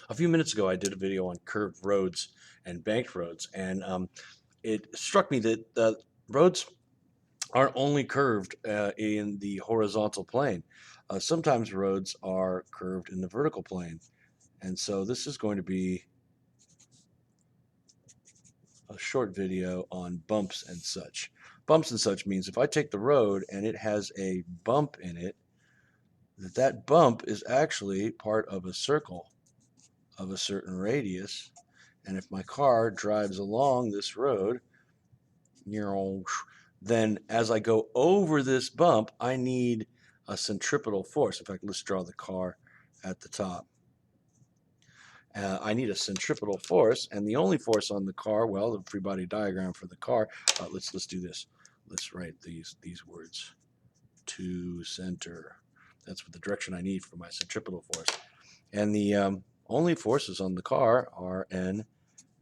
A few minutes ago, I did a video on curved roads and banked roads, and it struck me that roads aren't only curved in the horizontal plane. Sometimes roads are curved in the vertical plane. And so this is going to be a short video on bumps and such. Bumps and such means if I take the road and it has a bump in it, that bump is actually part of a circle of a certain radius. And if my car drives along this road, then as I go over this bump, I need a centripetal force. In fact, let's draw the car at the top. I need a centripetal force, and the only force on the car, well, the free body diagram for the car. Let's do this. Let's write these words. To center. That's what the direction I need for my centripetal force. And the only forces on the car are N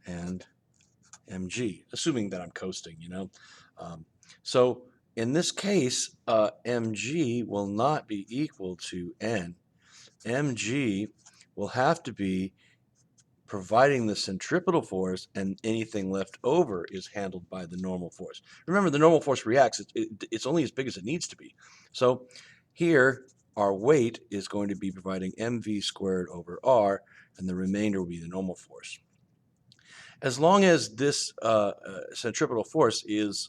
and mg, assuming that I'm coasting, so in this case, mg will not be equal to n. Mg will have to be providing the centripetal force, and anything left over is handled by the normal force. Remember, the normal force reacts. It's only as big as it needs to be. So here, our weight is going to be providing mv squared over r, and the remainder will be the normal force. As long as this centripetal force is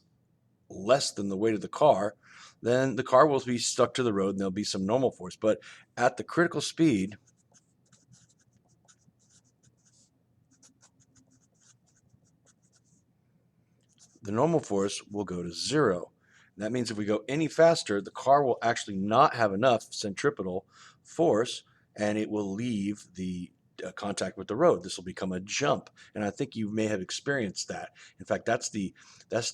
less than the weight of the car, then the car will be stuck to the road and there'll be some normal force. But at the critical speed, the normal force will go to 0. And that means if we go any faster, the car will actually not have enough centripetal force, and it will leave the contact with the road. This will become a jump, and I think you may have experienced that. In fact, that's the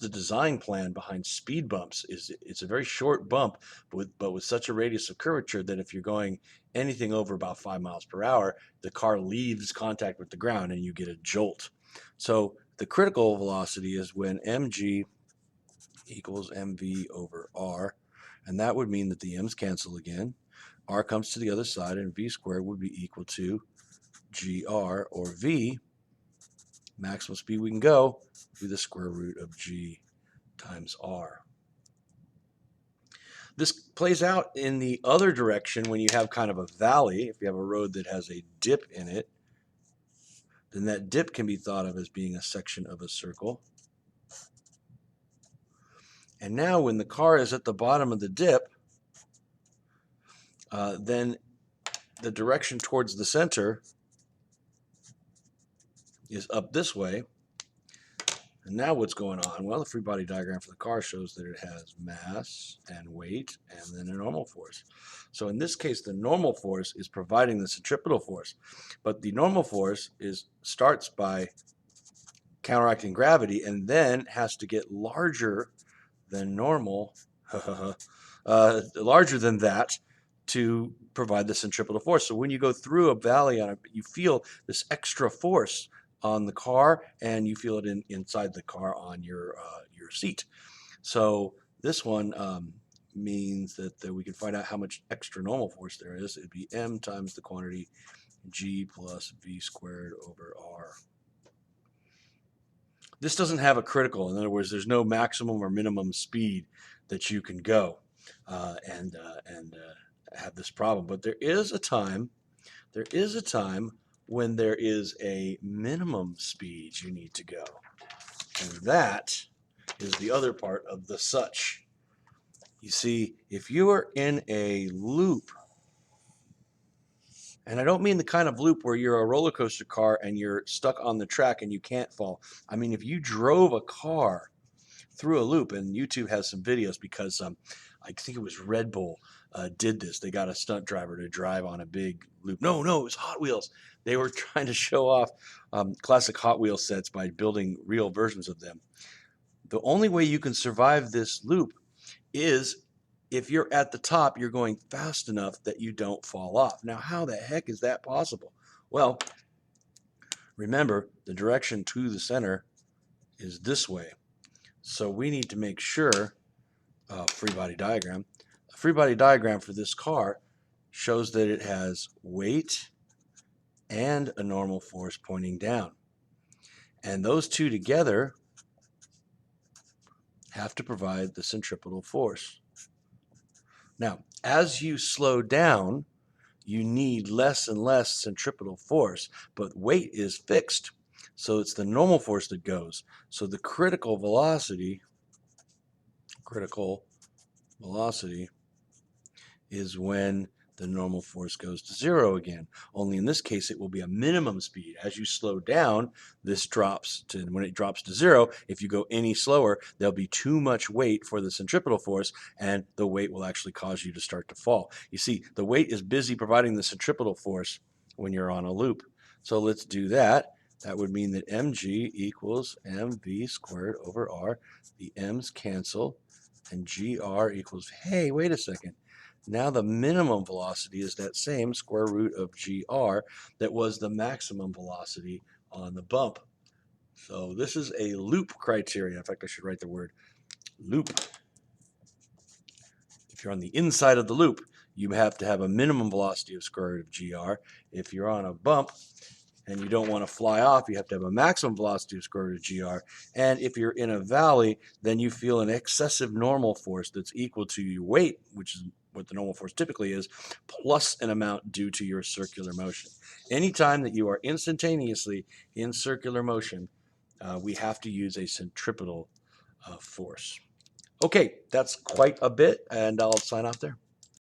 design plan behind speed bumps. It's a very short bump, but with such a radius of curvature that if you're going anything over about 5 miles per hour, the car leaves contact with the ground and you get a jolt. So the critical velocity is when mg equals mv over r, and that would mean that the m's cancel again. R comes to the other side, and v squared would be equal to gr, or v, maximum speed we can go, be the square root of g times r. This plays out in the other direction when you have kind of a valley. If you have a road that has a dip in it, then that dip can be thought of as being a section of a circle. And now when the car is at the bottom of the dip, then the direction towards the center is up this way. And now what's going on? Well, the free body diagram for the car shows that it has mass and weight and then a normal force. So in this case, the normal force is providing the centripetal force. But the normal force starts by counteracting gravity and then has to get larger than normal, larger than that, to provide the centripetal force. So when you go through a valley, you feel this extra force on the car, and you feel it inside the car on your seat. So this one means that we can find out how much extra normal force there is. It'd be m times the quantity g plus v squared over r. This doesn't have a critical. In other words, there's no maximum or minimum speed that you can go and have this problem. But there is a time when there is a minimum speed you need to go. And that is the other part of the such. You see, if you are in a loop, and I don't mean the kind of loop where you're a roller coaster car and you're stuck on the track and you can't fall. I mean, if you drove a car through a loop, and YouTube has some videos because I think it was Red Bull did this. They got a stunt driver to drive on a big loop. No, it was Hot Wheels. They were trying to show off classic Hot Wheels sets by building real versions of them. The only way you can survive this loop is if you're at the top, you're going fast enough that you don't fall off. Now, how the heck is that possible? Well, remember, the direction to the center is this way. So we need to make sure, free body diagram, a free body diagram for this car shows that it has weight and a normal force pointing down. And those two together have to provide the centripetal force. Now, as you slow down, you need less and less centripetal force, but weight is fixed. So it's the normal force that goes. So the critical velocity is when the normal force goes to zero again. Only in this case, it will be a minimum speed. As you slow down, this drops to, when it drops to zero, if you go any slower, there'll be too much weight for the centripetal force, and the weight will actually cause you to start to fall. You see, the weight is busy providing the centripetal force when you're on a loop. So let's do that. That would mean that mg equals mv squared over r. The m's cancel, and gr equals, hey, wait a second. Now the minimum velocity is that same square root of gr that was the maximum velocity on the bump. So this is a loop criteria. In fact, I should write the word loop. If you're on the inside of the loop, you have to have a minimum velocity of square root of gr. If you're on a bump and you don't want to fly off, you have to have a maximum velocity of square root of gr. And if you're in a valley, then you feel an excessive normal force that's equal to your weight, which is what the normal force typically is, plus an amount due to your circular motion. Anytime that you are instantaneously in circular motion, we have to use a centripetal force. Okay, that's quite a bit, and I'll sign off there.